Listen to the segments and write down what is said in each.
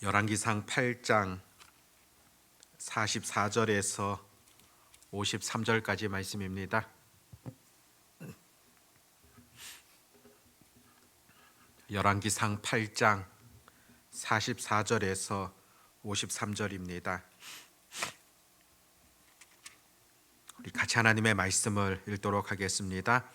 열왕기상 8장 44절에서 53절까지 말씀입니다. 열왕기상 8장 44절에서 53절입니다. 우리 같이 하나님의 말씀을 읽도록 하겠습니다.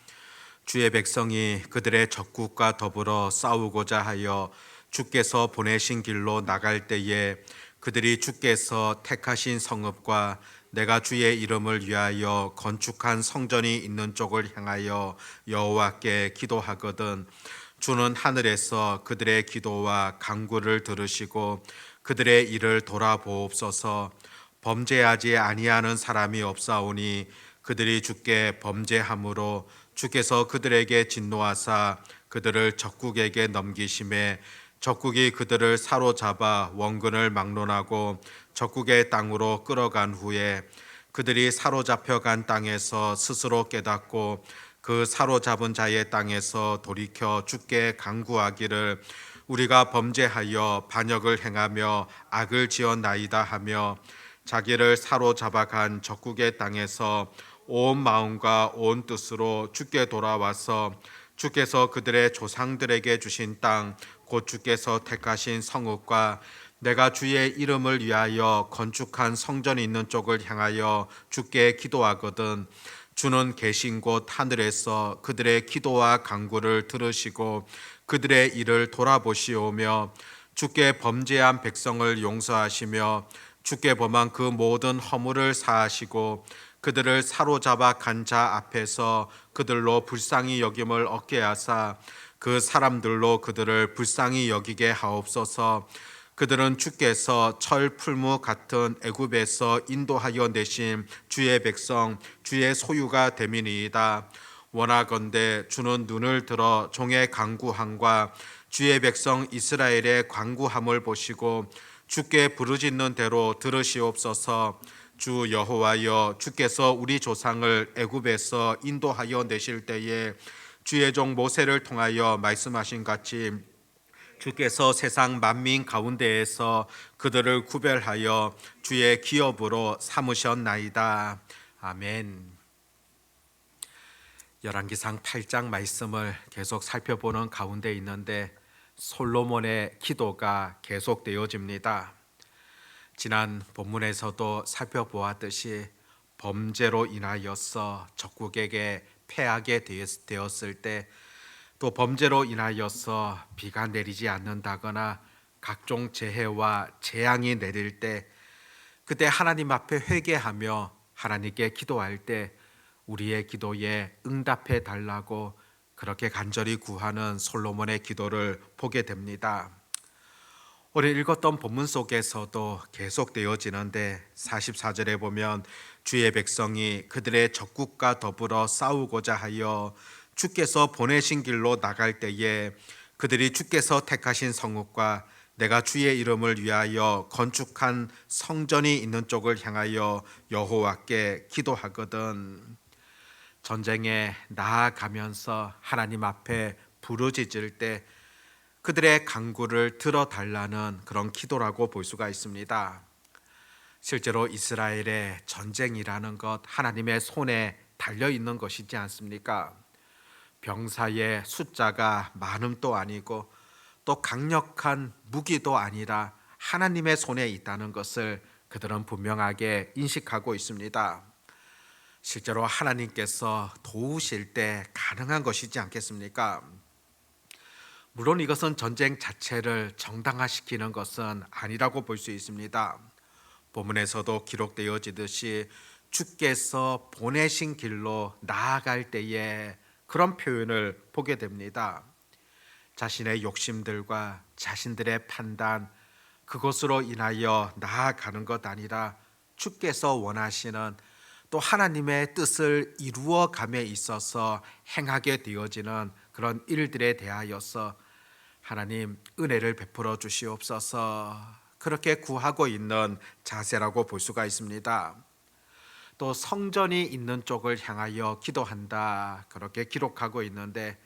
주의 백성이 그들의 적국과 더불어 싸우고자 하여 주께서 보내신 길로 나갈 때에 그들이 주께서 택하신 성읍과 내가 주의 이름을 위하여 건축한 성전이 있는 쪽을 향하여 여호와께 기도하거든 주는 하늘에서 그들의 기도와 간구를 들으시고 그들의 일을 돌아보옵소서. 범죄하지 아니하는 사람이 없사오니 그들이 주께 범죄함으로 주께서 그들에게 진노하사 그들을 적국에게 넘기심에 적국이 그들을 사로잡아 원근을 막론하고 적국의 땅으로 끌어간 후에 그들이 사로잡혀간 땅에서 스스로 깨닫고 그 사로잡은 자의 땅에서 돌이켜 주께 간구하기를 우리가 범죄하여 반역을 행하며 악을 지었나이다 하며 자기를 사로잡아간 적국의 땅에서 온 마음과 온 뜻으로 주께 돌아와서 주께서 그들의 조상들에게 주신 땅 곧 주께서 택하신 성읍과 내가 주의 이름을 위하여 건축한 성전이 있는 쪽을 향하여 주께 기도하거든 주는 계신 곳 하늘에서 그들의 기도와 간구를 들으시고 그들의 일을 돌아보시오며 주께 범죄한 백성을 용서하시며 주께 범한 그 모든 허물을 사하시고 그들을 사로잡아 간 자 앞에서 그들로 불쌍히 여김을 얻게 하사 그 사람들로 그들을 불쌍히 여기게 하옵소서. 그들은 주께서 철 풀무 같은 애굽에서 인도하여 내신 주의 백성 주의 소유가 됨이니이다. 원하건대 주는 눈을 들어 종의 간구함과 주의 백성 이스라엘의 간구함을 보시고 주께 부르짖는 대로 들으시옵소서. 주 여호와여 주께서 우리 조상을 애굽에서 인도하여 내실 때에 주의 종 모세를 통하여 말씀하신 같이 주께서 세상 만민 가운데에서 그들을 구별하여 주의 기업으로 삼으셨나이다. 아멘. 열왕기상 8장 말씀을 계속 살펴보는 가운데 있는데 솔로몬의 기도가 계속되어집니다. 지난 본문에서도 살펴보았듯이 범죄로 인하여서 적국에게 패하게 되었을 때 또 범죄로 인하여서 비가 내리지 않는다거나 각종 재해와 재앙이 내릴 때 그때 하나님 앞에 회개하며 하나님께 기도할 때 우리의 기도에 응답해 달라고 그렇게 간절히 구하는 솔로몬의 기도를 보게 됩니다. 오늘 읽었던 본문 속에서도 계속되어지는데 44절에 보면 주의 백성이 그들의 적국과 더불어 싸우고자 하여 주께서 보내신 길로 나갈 때에 그들이 주께서 택하신 성읍과 내가 주의 이름을 위하여 건축한 성전이 있는 쪽을 향하여 여호와께 기도하거든. 전쟁에 나아가면서 하나님 앞에 부르짖을 때 그들의 간구를 들어달라는 그런 기도라고 볼 수가 있습니다. 실제로 이스라엘의 전쟁이라는 것 하나님의 손에 달려 있는 것이지 않습니까? 병사의 숫자가 많음도 아니고 또 강력한 무기도 아니라 하나님의 손에 있다는 것을 그들은 분명하게 인식하고 있습니다. 실제로 하나님께서 도우실 때 가능한 것이지 않겠습니까? 물론 이것은 전쟁 자체를 정당화시키는 것은 아니라고 볼 수 있습니다. 본문에서도 기록되어지듯이 주께서 보내신 길로 나아갈 때에 그런 표현을 보게 됩니다. 자신의 욕심들과 자신들의 판단 그것으로 인하여 나아가는 것 아니라 주께서 원하시는 또 하나님의 뜻을 이루어감에 있어서 행하게 되어지는 그런 일들에 대하여서 하나님 은혜를 베풀어 주시옵소서 그렇게 구하고 있는 자세라고 볼 수가 있습니다. 또 성전이 있는 쪽을 향하여 기도한다 그렇게 기록하고 있는데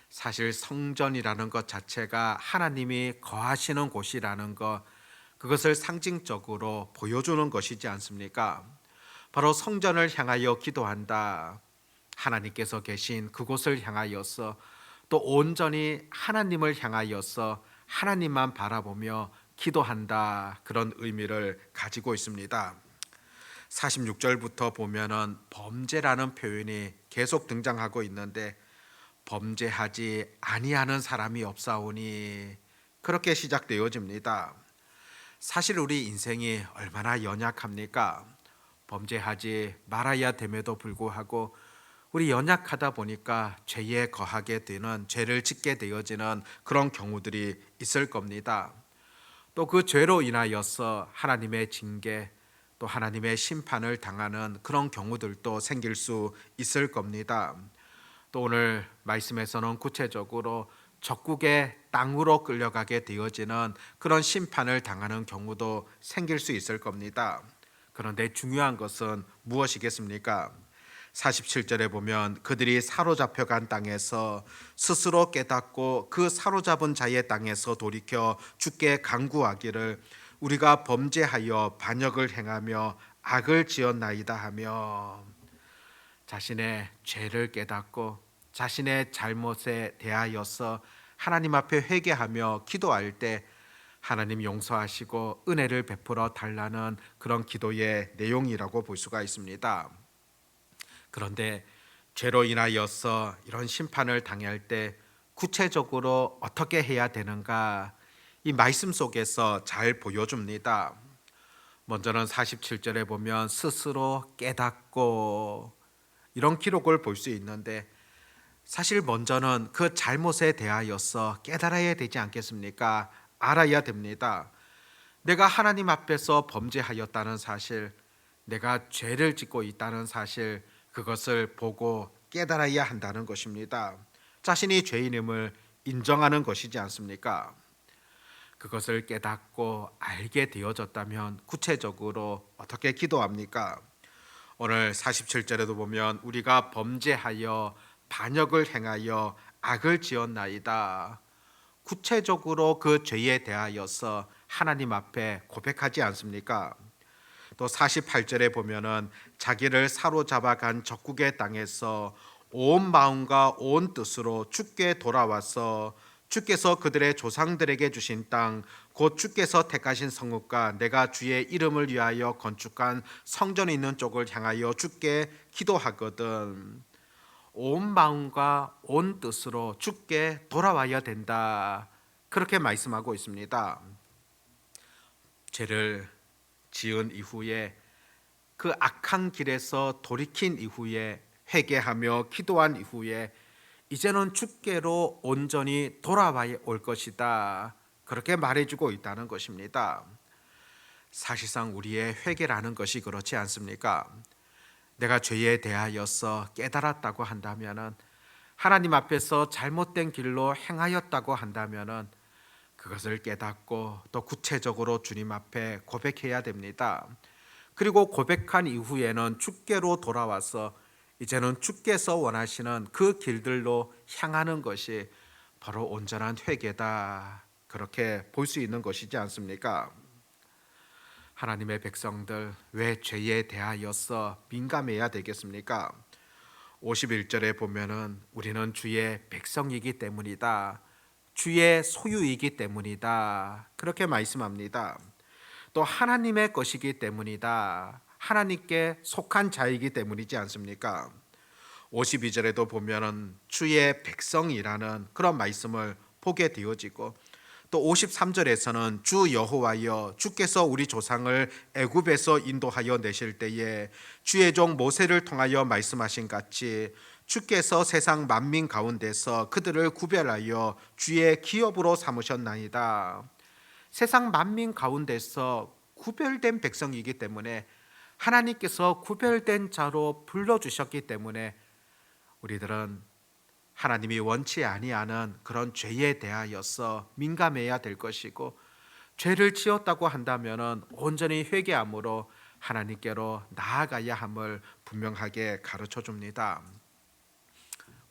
사실 성전이라는 것 자체가 하나님이 거하시는 곳이라는 것 그것을 상징적으로 보여주는 것이지 않습니까? 바로 성전을 향하여 기도한다. 하나님께서 계신 그곳을 향하여서 또 온전히 하나님을 향하여서 하나님만 바라보며 기도한다. 그런 의미를 가지고 있습니다. 46절부터 보면은 범죄라는 표현이 계속 등장하고 있는데 범죄하지 아니하는 사람이 없사오니 그렇게 시작되어집니다. 사실 우리 인생이 얼마나 연약합니까? 범죄하지 말아야 됨에도 불구하고 우리 연약하다 보니까 죄에 거하게 되는, 죄를 짓게 되어지는 그런 경우들이 있을 겁니다. 또 그 죄로 인하여서 하나님의 징계, 또 하나님의 심판을 당하는 그런 경우들도 생길 수 있을 겁니다. 또 오늘 말씀에서는 구체적으로 적국의 땅으로 끌려가게 되어지는 그런 심판을 당하는 경우도 생길 수 있을 겁니다. 그런데 중요한 것은 무엇이겠습니까? 47절에 보면 그들이 사로잡혀 간 땅에서 스스로 깨닫고 그 사로잡은 자의 땅에서 돌이켜 주께 간구하기를 우리가 범죄하여 반역을 행하며 악을 지었나이다 하며 자신의 죄를 깨닫고 자신의 잘못에 대하여서 하나님 앞에 회개하며 기도할 때 하나님 용서하시고 은혜를 베풀어 달라는 그런 기도의 내용이라고 볼 수가 있습니다. 그런데 죄로 인하여서 이런 심판을 당할 때 구체적으로 어떻게 해야 되는가, 이 말씀 속에서 잘 보여줍니다. 먼저는 47절에 보면 스스로 깨닫고 이런 기록을 볼 수 있는데 사실 먼저는 그 잘못에 대하여서 깨달아야 되지 않겠습니까? 알아야 됩니다. 내가 하나님 앞에서 범죄하였다는 사실, 내가 죄를 짓고 있다는 사실, 그것을 보고 깨달아야 한다는 것입니다. 자신이 죄인임을 인정하는 것이지 않습니까? 그것을 깨닫고 알게 되어졌다면 구체적으로 어떻게 기도합니까? 오늘 47절에도 보면 우리가 범죄하여 반역을 행하여 악을 지었나이다. 구체적으로 그 죄에 대하여서 하나님 앞에 고백하지 않습니까? 또 48절에 보면은 자기를 사로잡아 간 적국의 땅에서 온 마음과 온 뜻으로 주께 돌아와서 주께서 그들의 조상들에게 주신 땅 곧 주께서 택하신 성읍과 내가 주의 이름을 위하여 건축한 성전이 있는 쪽을 향하여 주께 기도하거든. 온 마음과 온 뜻으로 주께 돌아와야 된다. 그렇게 말씀하고 있습니다. 죄를 지은 이후에 그 악한 길에서 돌이킨 이후에 회개하며 기도한 이후에 이제는 주께로 온전히 돌아와 올 것이다. 그렇게 말해주고 있다는 것입니다. 사실상 우리의 회개라는 것이 그렇지 않습니까? 내가 죄에 대하여서 깨달았다고 한다면은, 하나님 앞에서 잘못된 길로 행하였다고 한다면은 그것을 깨닫고 또 구체적으로 주님 앞에 고백해야 됩니다. 그리고 고백한 이후에는 주께로 돌아와서 이제는 주께서 원하시는 그 길들로 향하는 것이 바로 온전한 회개다. 그렇게 볼 수 있는 것이지 않습니까? 하나님의 백성들 왜 죄에 대하여서 민감해야 되겠습니까? 51절에 보면은 우리는 주의 백성이기 때문이다. 주의 소유이기 때문이다. 그렇게 말씀합니다. 또 하나님의 것이기 때문이다. 하나님께 속한 자이기 때문이지 않습니까? 52절에도 보면은 주의 백성이라는 그런 말씀을 보게 되어지고 또 53절에서는 주 여호와여 주께서 우리 조상을 애굽에서 인도하여 내실 때에 주의 종 모세를 통하여 말씀하신 같이 주께서 세상 만민 가운데서 그들을 구별하여 주의 기업으로 삼으셨나이다. 세상 만민 가운데서 구별된 백성이기 때문에 하나님께서 구별된 자로 불러주셨기 때문에 우리들은 하나님이 원치 아니하는 그런 죄에 대하여서 민감해야 될 것이고 죄를 지었다고 한다면 온전히 회개함으로 하나님께로 나아가야 함을 분명하게 가르쳐 줍니다.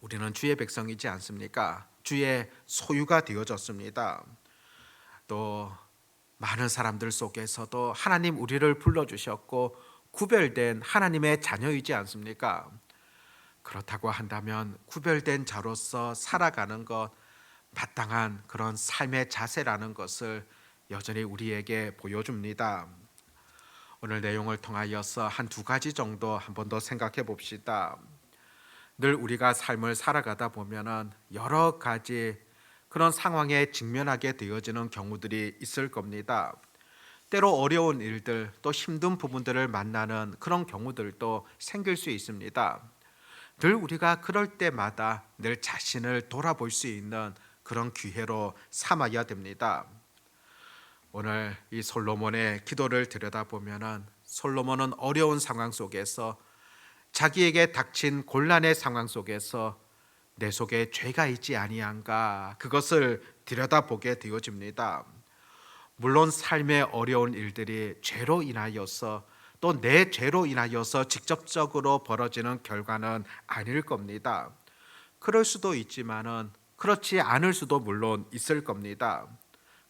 우리는 주의 백성이지 않습니까? 주의 소유가 되어졌습니다. 또 많은 사람들 속에서도 하나님 우리를 불러주셨고 구별된 하나님의 자녀이지 않습니까? 그렇다고 한다면 구별된 자로서 살아가는 것, 마땅한 그런 삶의 자세라는 것을 여전히 우리에게 보여줍니다. 오늘 내용을 통하여서 한 두 가지 정도 한 번 더 생각해 봅시다. 늘 우리가 삶을 살아가다 보면은 여러 가지 그런 상황에 직면하게 되어지는 경우들이 있을 겁니다. 때로 어려운 일들, 또 힘든 부분들을 만나는 그런 경우들도 생길 수 있습니다. 늘 우리가 그럴 때마다 늘 자신을 돌아볼 수 있는 그런 기회로 삼아야 됩니다. 오늘 이 솔로몬의 기도를 들여다보면은 솔로몬은 어려운 상황 속에서 자기에게 닥친 곤란의 상황 속에서 내 속에 죄가 있지 아니한가 그것을 들여다보게 되어집니다. 물론 삶의 어려운 일들이 죄로 인하여서 또 내 죄로 인하여서 직접적으로 벌어지는 결과는 아닐 겁니다. 그럴 수도 있지만은 그렇지 않을 수도 물론 있을 겁니다.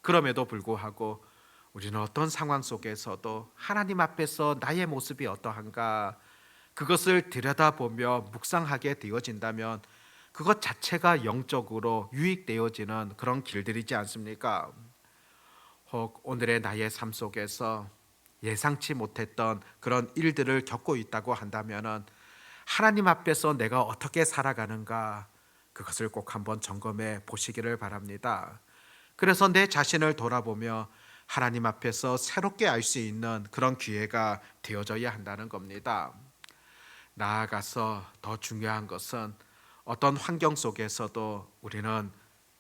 그럼에도 불구하고 우리는 어떤 상황 속에서도 하나님 앞에서 나의 모습이 어떠한가 그것을 들여다보며 묵상하게 되어진다면 그것 자체가 영적으로 유익되어지는 그런 길들이지 않습니까? 혹 오늘의 나의 삶 속에서 예상치 못했던 그런 일들을 겪고 있다고 한다면 하나님 앞에서 내가 어떻게 살아가는가 그것을 꼭 한번 점검해 보시기를 바랍니다. 그래서 내 자신을 돌아보며 하나님 앞에서 새롭게 알 수 있는 그런 기회가 되어져야 한다는 겁니다. 나아가서 더 중요한 것은 어떤 환경 속에서도 우리는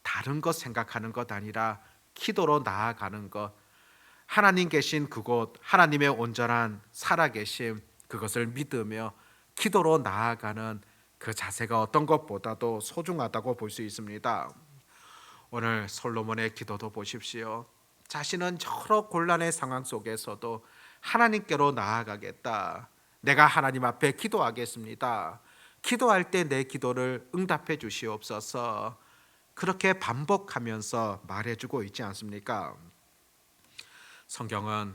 다른 것 생각하는 것 아니라 기도로 나아가는 것, 하나님 계신 그곳, 하나님의 온전한 살아계심 그것을 믿으며 기도로 나아가는 그 자세가 어떤 것보다도 소중하다고 볼 수 있습니다. 오늘 솔로몬의 기도도 보십시오. 자신은 여러 곤란의 상황 속에서도 하나님께로 나아가겠다. 내가 하나님 앞에 기도하겠습니다. 기도할 때 내 기도를 응답해 주시옵소서. 그렇게 반복하면서 말해주고 있지 않습니까? 성경은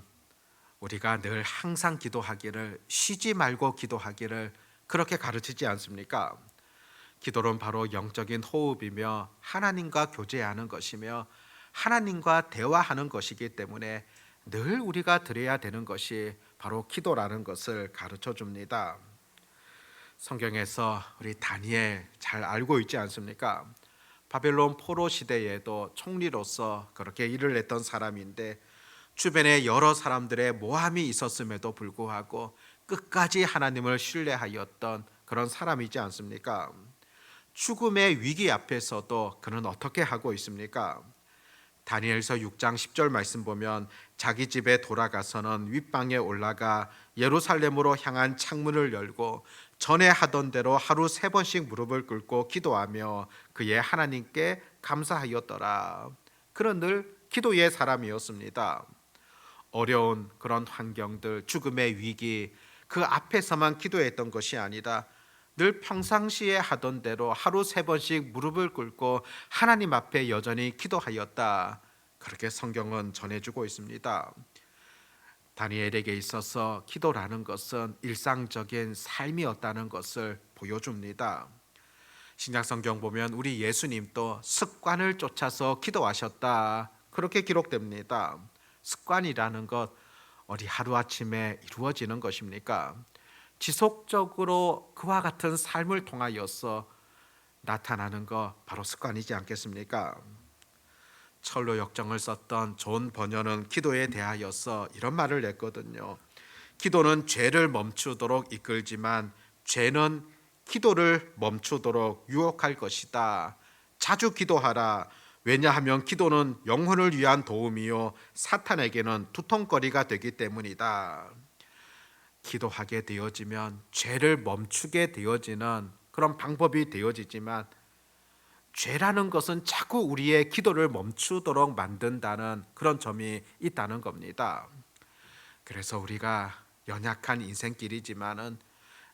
우리가 늘 항상 기도하기를 쉬지 말고 기도하기를 그렇게 가르치지 않습니까? 기도는 바로 영적인 호흡이며 하나님과 교제하는 것이며 하나님과 대화하는 것이기 때문에 늘 우리가 드려야 되는 것이 바로 기도라는 것을 가르쳐 줍니다. 성경에서 우리 다니엘 잘 알고 있지 않습니까? 바벨론 포로 시대에도 총리로서 그렇게 일을 했던 사람인데 주변에 여러 사람들의 모함이 있었음에도 불구하고 끝까지 하나님을 신뢰하였던 그런 사람이지 않습니까? 죽음의 위기 앞에서도 그는 어떻게 하고 있습니까? 다니엘서 6장 10절 말씀 보면 자기 집에 돌아가서는 윗방에 올라가 예루살렘으로 향한 창문을 열고 전에 하던 대로 하루 3번씩 무릎을 꿇고 기도하며 그의 하나님께 감사하였더라. 그는 늘 기도의 사람이었습니다. 어려운 그런 환경들, 죽음의 위기 그 앞에서만 기도했던 것이 아니다. 늘 평상시에 하던 대로 하루 3번씩 무릎을 꿇고 하나님 앞에 여전히 기도하였다. 그렇게 성경은 전해주고 있습니다. 다니엘에게 있어서 기도라는 것은 일상적인 삶이었다는 것을 보여줍니다. 신약 성경 보면 우리 예수님도 습관을 쫓아서 기도하셨다. 그렇게 기록됩니다. 습관이라는 것 어디 하루아침에 이루어지는 것입니까? 지속적으로 그와 같은 삶을 통하여서 나타나는 것 바로 습관이지 않겠습니까? 철로 역정을 썼던 존 버녀는 기도에 대하여서 이런 말을 냈거든요. 기도는 죄를 멈추도록 이끌지만 죄는 기도를 멈추도록 유혹할 것이다. 자주 기도하라. 왜냐하면 기도는 영혼을 위한 도움이요 사탄에게는 두통거리가 되기 때문이다. 기도하게 되어지면 죄를 멈추게 되어지는 그런 방법이 되어지지만 죄라는 것은 자꾸 우리의 기도를 멈추도록 만든다는 그런 점이 있다는 겁니다. 그래서 우리가 연약한 인생길이지만은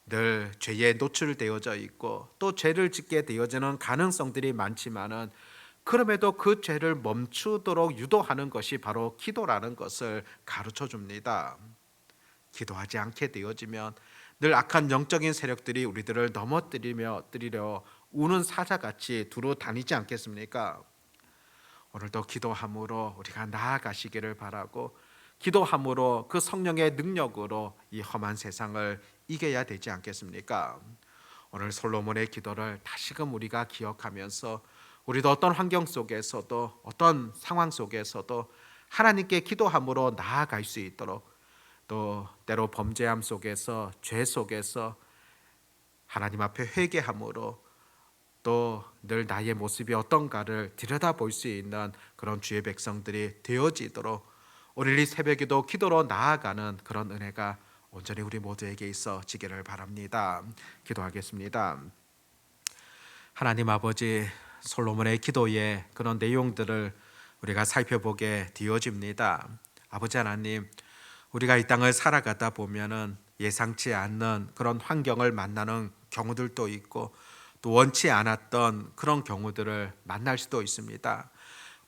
늘 죄에 노출되어져 있고 또 죄를 짓게 되어지는 가능성들이 많지만은 그럼에도 그 죄를 멈추도록 유도하는 것이 바로 기도라는 것을 가르쳐 줍니다. 기도하지 않게 되어지면 늘 악한 영적인 세력들이 우리들을 넘어뜨리려 우는 사자같이 두루 다니지 않겠습니까? 오늘도 기도함으로 우리가 나아가시기를 바라고, 기도함으로 그 성령의 능력으로 이 험한 세상을 이겨야 되지 않겠습니까? 오늘 솔로몬의 기도를 다시금 우리가 기억하면서 우리도 어떤 환경 속에서도 어떤 상황 속에서도 하나님께 기도함으로 나아갈 수 있도록, 또 때로 범죄함 속에서 죄 속에서 하나님 앞에 회개함으로 또 늘 나의 모습이 어떤가를 들여다볼 수 있는 그런 주의 백성들이 되어지도록 오늘 이 새벽에도 기도로 나아가는 그런 은혜가 온전히 우리 모두에게 있어지기를 바랍니다. 기도하겠습니다. 하나님 아버지, 솔로몬의 기도의 그런 내용들을 우리가 살펴보게 되어집니다. 아버지 하나님, 우리가 이 땅을 살아가다 보면은 예상치 않는 그런 환경을 만나는 경우들도 있고, 또 원치 않았던 그런 경우들을 만날 수도 있습니다.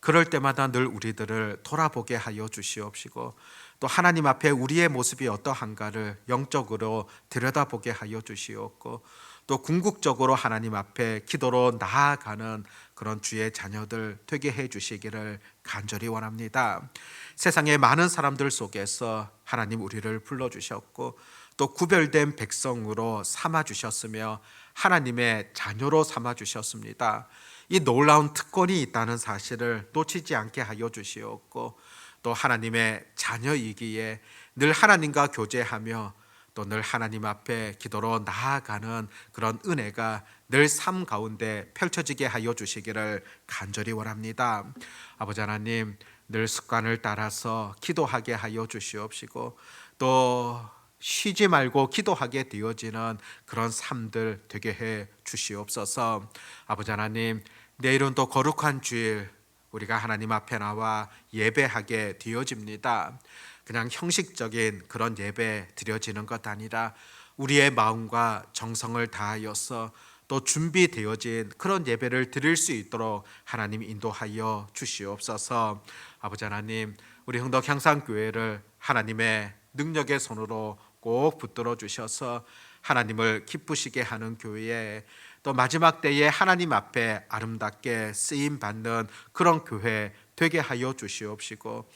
그럴 때마다 늘 우리들을 돌아보게 하여 주시옵시고, 또 하나님 앞에 우리의 모습이 어떠한가를 영적으로 들여다보게 하여 주시옵고, 또 궁극적으로 하나님 앞에 기도로 나아가는 그런 주의 자녀들 되게 해 주시기를 간절히 원합니다. 세상의 많은 사람들 속에서 하나님 우리를 불러주셨고, 또 구별된 백성으로 삼아주셨으며 하나님의 자녀로 삼아주셨습니다. 이 놀라운 특권이 있다는 사실을 놓치지 않게 하여 주시옵고, 또 하나님의 자녀이기에 늘 하나님과 교제하며 또 늘 하나님 앞에 기도로 나아가는 그런 은혜가 늘 삶 가운데 펼쳐지게 하여 주시기를 간절히 원합니다. 아버지 하나님, 늘 습관을 따라서 기도하게 하여 주시옵시고, 또 쉬지 말고 기도하게 되어지는 그런 삶들 되게 해 주시옵소서. 아버지 하나님, 내일은 또 거룩한 주일 우리가 하나님 앞에 나와 예배하게 되어집니다. 그냥 형식적인 그런 예배 드려지는 것 아니라 우리의 마음과 정성을 다하여서 또 준비되어진 그런 예배를 드릴 수 있도록 하나님 인도하여 주시옵소서. 아버지 하나님, 우리 흥덕 향상교회를 하나님의 능력의 손으로 꼭 붙들어 주셔서 하나님을 기쁘시게 하는 교회에, 또 마지막 때에 하나님 앞에 아름답게 쓰임 받는 그런 교회 되게 하여 주시옵시고,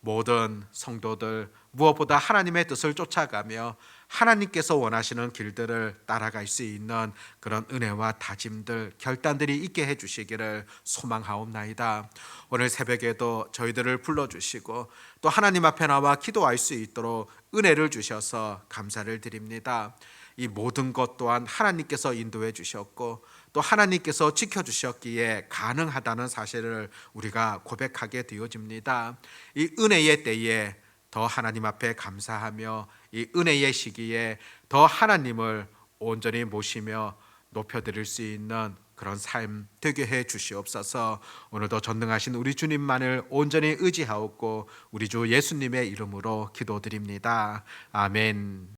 모든 성도들 무엇보다 하나님의 뜻을 쫓아가며 하나님께서 원하시는 길들을 따라갈 수 있는 그런 은혜와 다짐들, 결단들이 있게 해주시기를 소망하옵나이다. 오늘 새벽에도 저희들을 불러주시고 또 하나님 앞에 나와 기도할 수 있도록 은혜를 주셔서 감사를 드립니다. 이 모든 것 또한 하나님께서 인도해 주셨고 또 하나님께서 지켜주셨기에 가능하다는 사실을 우리가 고백하게 되어집니다. 이 은혜의 때에 더 하나님 앞에 감사하며 이 은혜의 시기에 더 하나님을 온전히 모시며 높여드릴 수 있는 그런 삶 되게 해 주시옵소서. 오늘도 전능하신 우리 주님만을 온전히 의지하옵고 우리 주 예수님의 이름으로 기도드립니다. 아멘.